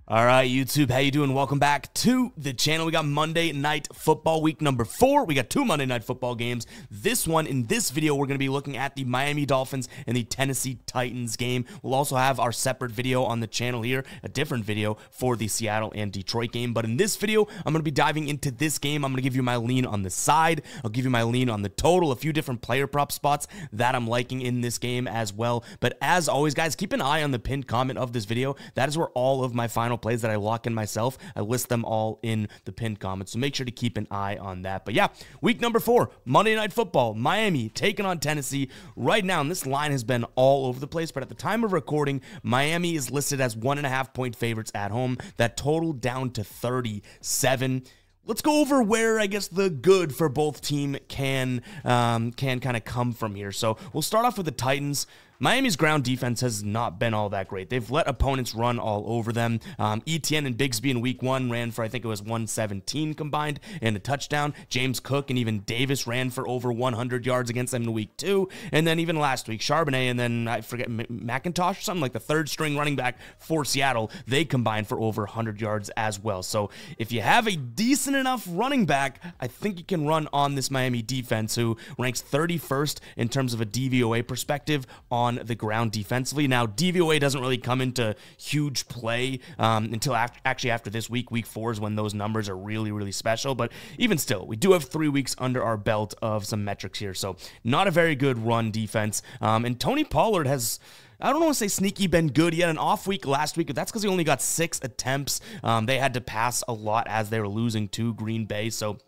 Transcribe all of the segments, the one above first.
All right, YouTube, how you doing? Welcome back to the channel. We got Monday Night Football week number 4. We got 2 Monday Night Football games. In this video, we're going to be looking at the Miami Dolphins and the Tennessee Titans game. We'll also have our separate video on the channel here, a different video for the Seattle and Detroit game. But in this video, I'm going to be diving into this game. I'm going to give you my lean on the side. I'll give you my lean on the total, a few different player prop spots that I'm liking in this game as well. But as always, guys, keep an eye on the pinned comment of this video. That is where all of my final plays that I lock in myself, I list them all in the pinned comments, so make sure to keep an eye on that. But yeah, week number 4, Monday Night Football, Miami taking on Tennessee right now, and this line has been all over the place, but at the time of recording, Miami is listed as 1.5-point favorites at home. That total down to 37. Let's go over where, I guess, the good for both team can kind of come from here. So we'll start off with the Titans. Miami's ground defense has not been all that great. They've let opponents run all over them. Etienne and Bigsby in week 1 ran for, I think it was 117 combined and a touchdown. James Cook and even Davis ran for over 100 yards against them in week 2. And then even last week, Charbonnet and then, I forget, McIntosh or something, like the third string running back for Seattle, they combined for over 100 yards as well. So if you have a decent enough running back, I think you can run on this Miami defense, who ranks 31st in terms of a DVOA perspective on the ground defensively. Now, DVOA doesn't really come into huge play until after this week. Week 4 is when those numbers are really, really special. But even still, we do have 3 weeks under our belt of some metrics here. So not a very good run defense. And Tony Pollard has, I don't want to say sneaky been good. He had an off week last week, but that's because he only got 6 attempts. They had to pass a lot as they were losing to Green Bay. So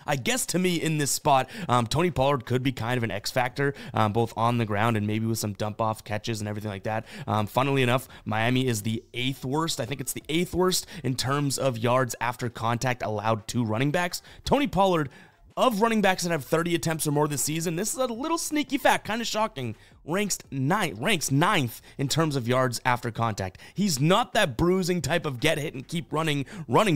I guess to me in this spot, Tony Pollard could be kind of an X factor, both on the ground and maybe with some dump-off catches and everything like that. Funnily enough, Miami is the 8th worst. I think it's the 8th worst in terms of yards after contact allowed to running backs. Tony Pollard, of running backs that have 30 attempts or more this season, this is a little sneaky fact, kind of shocking, ranks 9th in terms of yards after contact. He's not that bruising type of get hit and keep running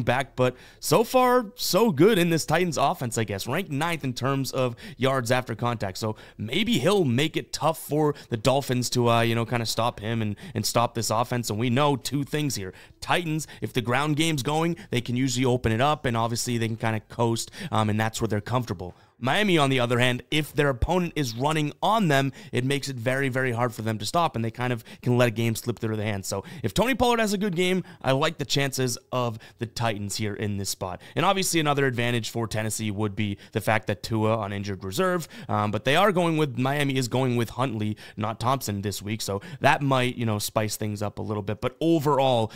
back, but so far, so good in this Titans offense, I guess. Ranked 9th in terms of yards after contact. So maybe he'll make it tough for the Dolphins to, kind of stop him and stop this offense. And we know 2 things here. Titans, if the ground game's going, they can usually open it up, and obviously they can kind of coast, and that's where they're comfortable. Miami, on the other hand, if their opponent is running on them, it makes it very, very hard for them to stop, and they kind of can let a game slip through their hands. So if Tony Pollard has a good game, I like the chances of the Titans here in this spot. And obviously another advantage for Tennessee would be the fact that Tua on injured reserve, but they are going with, Miami is going with Huntley, not Thompson this week, so that might, spice things up a little bit. But overall,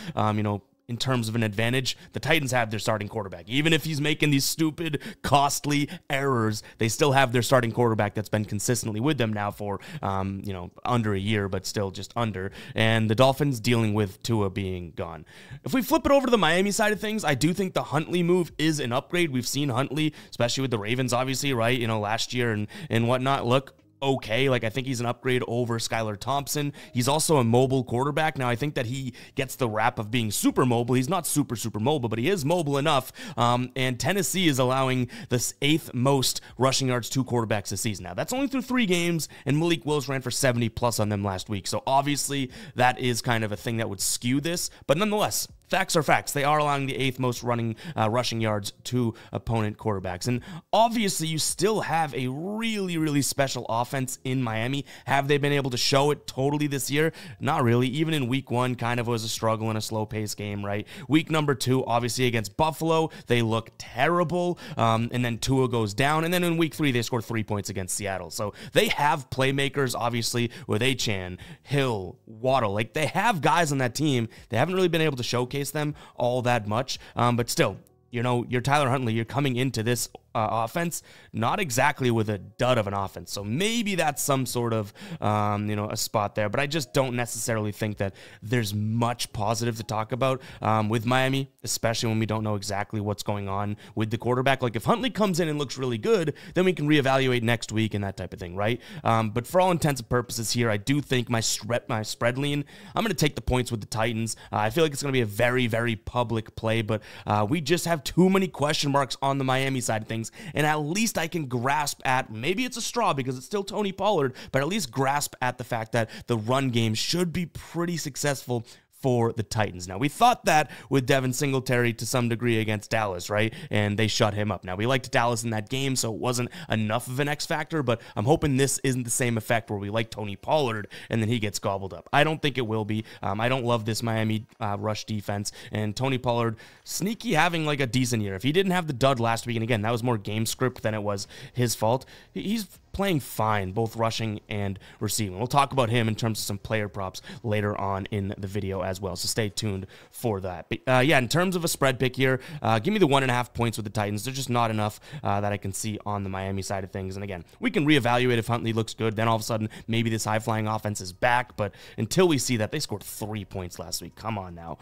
in terms of an advantage, the Titans have their starting quarterback. Even if he's making these stupid, costly errors, they still have their starting quarterback that's been consistently with them now for, under a year, but still just under. And the Dolphins dealing with Tua being gone. If we flip it over to the Miami side of things, I do think the Huntley move is an upgrade. We've seen Huntley, especially with the Ravens, obviously, right? Last year and whatnot, look okay. Like, I think he's an upgrade over Skylar Thompson. He's also a mobile quarterback. Now, I think that he gets the rap of being super mobile. He's not super mobile, but he is mobile enough. And Tennessee is allowing the 8th most rushing yards to quarterbacks this season. Now, that's only through 3 games, and Malik Willis ran for 70 plus on them last week. So obviously that is kind of a thing that would skew this, but nonetheless, facts are facts. They are allowing the 8th most rushing yards to opponent quarterbacks. And obviously, you still have a really, really special offense in Miami. Have they been able to show it totally this year? Not really. Even in week 1, kind of was a struggle in a slow-paced game, right? Week number 2, obviously against Buffalo, they look terrible. And then Tua goes down. And then in week 3, they scored 3 points against Seattle. So they have playmakers, obviously, with Achane, Hill, Waddle. Like, they have guys on that team. They haven't really been able to showcase them all that much, but still, you're Tyler Huntley. You're coming into this offense, not exactly with a dud of an offense. So maybe that's some sort of, a spot there. But I just don't necessarily think that there's much positive to talk about with Miami, especially when we don't know exactly what's going on with the quarterback. Like, if Huntley comes in and looks really good, then we can reevaluate next week and that type of thing, right? But for all intents and purposes here, I do think my spread lean, I'm going to take the points with the Titans. I feel like it's going to be a very, very public play, but we just have too many question marks on the Miami side of things, and at least I can grasp at, maybe it's a straw because it's still Tony Pollard, but at least grasp at the fact that the run game should be pretty successful for the Titans. Now, we thought that with Devin Singletary to some degree against Dallas, right? And they shut him up. Now, we liked Dallas in that game, so it wasn't enough of an X factor, but I'm hoping this isn't the same effect where we like Tony Pollard and then he gets gobbled up. I don't think it will be. I don't love this Miami rush defense, and Tony Pollard sneaky having like a decent year. If he didn't have the dud last week, and again, that was more game script than it was his fault, he's playing fine, both rushing and receiving. We'll talk about him in terms of some player props later on in the video as well, so stay tuned for that. But yeah, in terms of a spread pick here, give me the 1.5 points with the Titans. They're just not enough that I can see on the Miami side of things. And again, we can reevaluate if Huntley looks good. Then all of a sudden, maybe this high-flying offense is back. But until we see that, they scored 3 points last week. Come on now.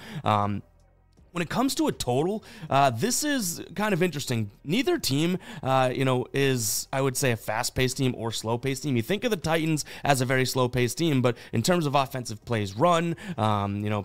When it comes to a total, this is kind of interesting. Neither team, is, I would say, a fast-paced team or slow-paced team. You think of the Titans as a very slow-paced team, but in terms of offensive plays run,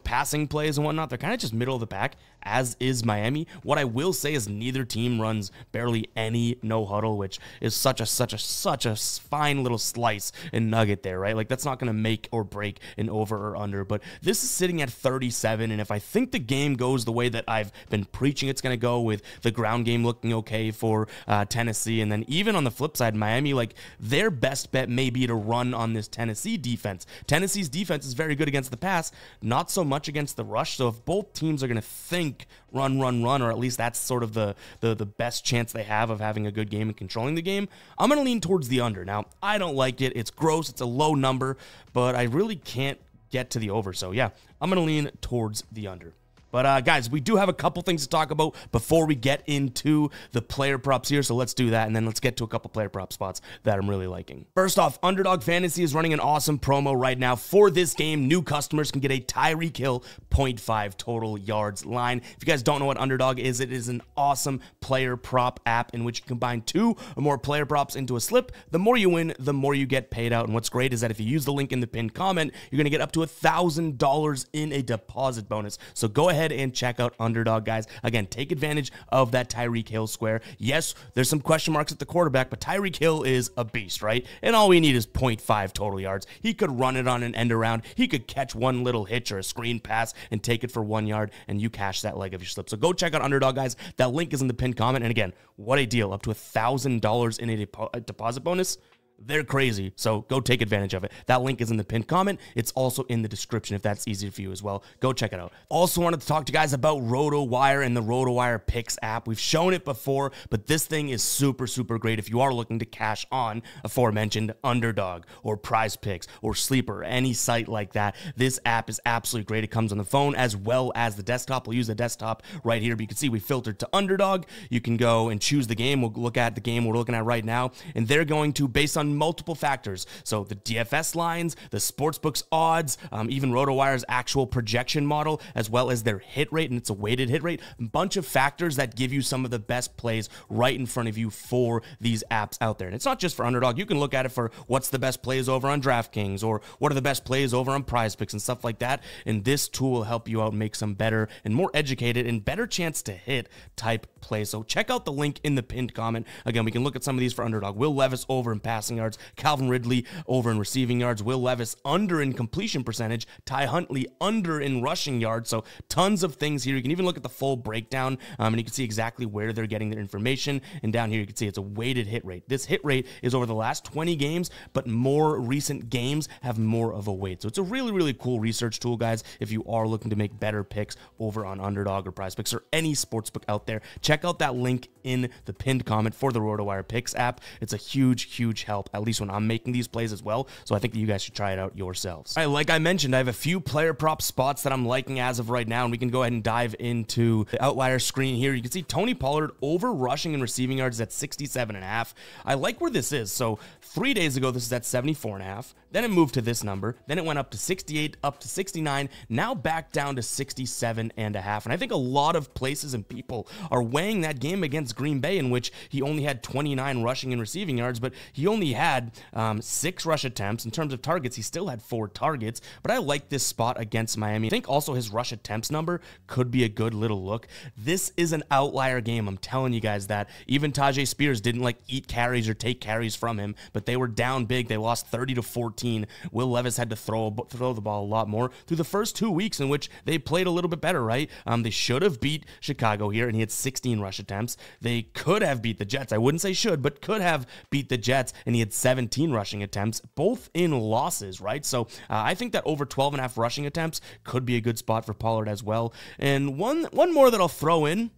passing plays and whatnot, they're kind of just middle of the pack, as is Miami. What I will say is neither team runs barely any no-huddle, which is such a fine little slice and nugget there, right? Like, that's not going to make or break an over or under, but this is sitting at 37, and if I think the game goes the way that I've been preaching it's going to go, with the ground game looking okay for Tennessee, and then even on the flip side, Miami, like, their best bet may be to run on this Tennessee defense. Tennessee's defense is very good against the pass, not so much against the rush, so if both teams are going to think run, or at least that's sort of the best chance they have of having a good game and controlling the game, I'm going to lean towards the under. Now, I don't like it. It's gross. It's a low number, but I really can't get to the over. So yeah, I'm going to lean towards the under. But guys, we do have a couple things to talk about before we get into the player props here, so let's do that, and then let's get to a couple player prop spots that I'm really liking. First off, Underdog Fantasy is running an awesome promo right now. For this game, new customers can get a Tyreek Hill 0.5 total yards line. If you guys don't know what Underdog is, it is an awesome player prop app in which you combine 2 or more player props into a slip. The more you win, the more you get paid out, and what's great is that if you use the link in the pinned comment, you're going to get up to $1,000 in a deposit bonus. So go ahead and check out Underdog, guys. Again, take advantage of that Tyreek Hill square. Yes, there's some question marks at the quarterback, but Tyreek Hill is a beast, right? And all we need is 0.5 total yards. He could run it on an end around. He could catch one little hitch or a screen pass and take it for 1 yard, and you cash that leg of your slip. So go check out Underdog, guys. That link is in the pinned comment. And again, what a deal. Up to $1,000 in a deposit bonus. They're crazy, so go take advantage of it. That link is in the pinned comment. It's also in the description if that's easier for you as well. Go check it out. Also wanted to talk to you guys about RotoWire and the RotoWire Picks app. We've shown it before, but this thing is super great if you are looking to cash on aforementioned Underdog or Prize Picks or Sleeper, any site like that. This app is absolutely great. It comes on the phone as well as the desktop. We'll use the desktop right here, but you can see we filtered to Underdog. You can go and choose the game. We'll look at the game we're looking at right now, and they're going to, based on multiple factors, so the DFS lines, the sportsbook's odds, even RotoWire's actual projection model, as well as their hit rate, and it's a weighted hit rate, a bunch of factors that give you some of the best plays right in front of you for these apps out there. And it's not just for Underdog. You can look at it for what's the best plays over on DraftKings, or what are the best plays over on Prize Picks and stuff like that, and this tool will help you out make some better and more educated and better chance to hit type plays. So check out the link in the pinned comment. Again, we can look at some of these for Underdog. Will Levis over in passing yards, Calvin Ridley over in receiving yards, Will Levis under in completion percentage, Ty Huntley under in rushing yards. So tons of things here. You can even look at the full breakdown, and you can see exactly where they're getting their information. And down here, you can see it's a weighted hit rate. This hit rate is over the last 20 games, but more recent games have more of a weight. So it's a really cool research tool, guys, if you are looking to make better picks over on Underdog or Prize Picks or any sportsbook out there. Check out that link in the pinned comment for the RotoWire Picks app. It's a huge help, at least when I'm making these plays as well. So I think that you guys should try it out yourselves. All right, like I mentioned, I have a few player prop spots that I'm liking as of right now, and we can go ahead and dive into the outlier screen here. You can see Tony Pollard over rushing and receiving yards at 67.5. I like where this is. So 3 days ago, this is at 74.5. Then it moved to this number. Then it went up to 68, up to 69, now back down to 67.5. And I think a lot of places and people are weighing that game against Green Bay, in which he only had 29 rushing and receiving yards, but he only had 6 rush attempts. In terms of targets, he still had 4 targets, but I like this spot against Miami. I think also his rush attempts number could be a good little look. This is an outlier game. I'm telling you guys that. Even Tajay Spears didn't like eat carries or take carries from him, but they were down big. They lost 30-14. Will Levis had to throw the ball a lot more through the first 2 weeks in which they played a little bit better, right? They should have beat Chicago here, and he had 16 rush attempts. They could have beat the Jets. I wouldn't say should, but could have beat the Jets, and he had 17 rushing attempts, both in losses, right? So I think that over 12.5 rushing attempts could be a good spot for Pollard as well. And one more that I'll throw in,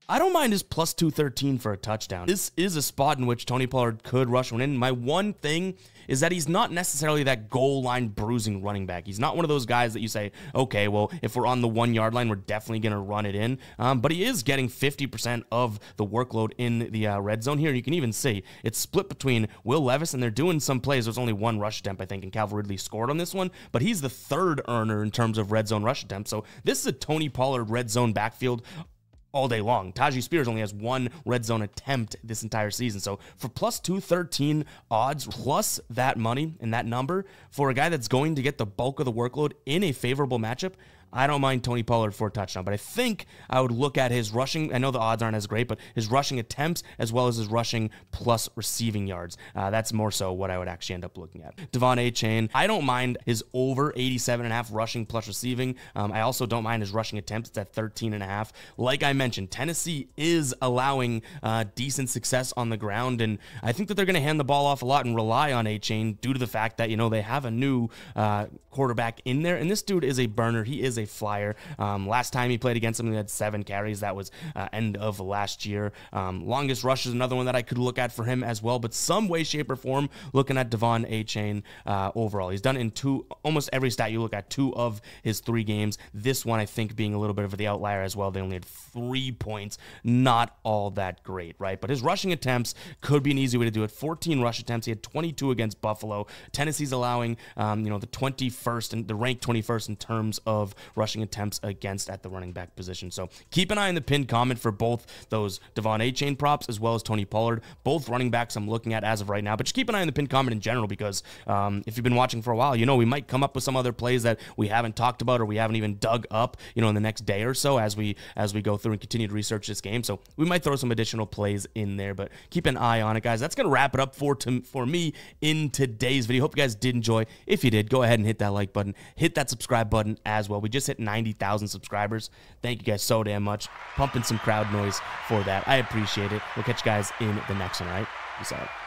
I don't mind his plus 213 for a touchdown. This is a spot in which Tony Pollard could rush one in. My one thing is that he's not necessarily that goal line bruising running back. He's not one of those guys that you say, okay, well, if we're on the 1 yard line, we're definitely going to run it in. But he is getting 50% of the workload in the red zone here. You can even see it's split between Will Levis, and they're doing some plays. There's only 1 rush attempt, I think, and Calvin Ridley scored on this one, but he's the 3rd earner in terms of red zone rush attempts. So this is a Tony Pollard red zone backfield all day long. Tajay Spears only has 1 red zone attempt this entire season. So for plus 213 odds, plus that money and that number for a guy that's going to get the bulk of the workload in a favorable matchup, I don't mind Tony Pollard for a touchdown, but I think I would look at his rushing. I know the odds aren't as great, but his rushing attempts as well as his rushing plus receiving yards. That's more so what I would actually end up looking at. Devon Achane, I don't mind his over 87.5 rushing plus receiving. I also don't mind his rushing attempts. It's at 13.5. Like I mentioned, Tennessee is allowing decent success on the ground, and I think that they're going to hand the ball off a lot and rely on Achane due to the fact that, you know, they have a new quarterback in there, and this dude is a burner. He is a flyer. Last time he played against him, he had 7 carries. That was end of last year. Longest rush is another one that I could look at for him as well, but some way, shape, or form, looking at Devon Achane overall. He's done it in almost every stat you look at, 2 of his 3 games. This one, I think, being a little bit of the outlier as well. They only had 3 points. Not all that great, right? But his rushing attempts could be an easy way to do it. 14 rush attempts. He had 22 against Buffalo. Tennessee's allowing, the 21st and the ranked 21st in terms of rushing attempts against at the running back position. So keep an eye on the pinned comment for both those Devon Achane props as well as Tony Pollard. Both running backs I'm looking at as of right now, but just keep an eye on the pinned comment in general because if you've been watching for a while, you know we might come up with some other plays that we haven't talked about or we haven't even dug up, in the next day or so as we go through and continue to research this game. So we might throw some additional plays in there, but keep an eye on it, guys. That's going to wrap it up for me in today's video. Hope you guys did enjoy. If you did, go ahead and hit that like button, hit that subscribe button as well. We just hit 90,000 subscribers. Thank you guys so damn much. Pumping some crowd noise for that. I appreciate it. We'll catch you guys in the next one, all right? Peace out.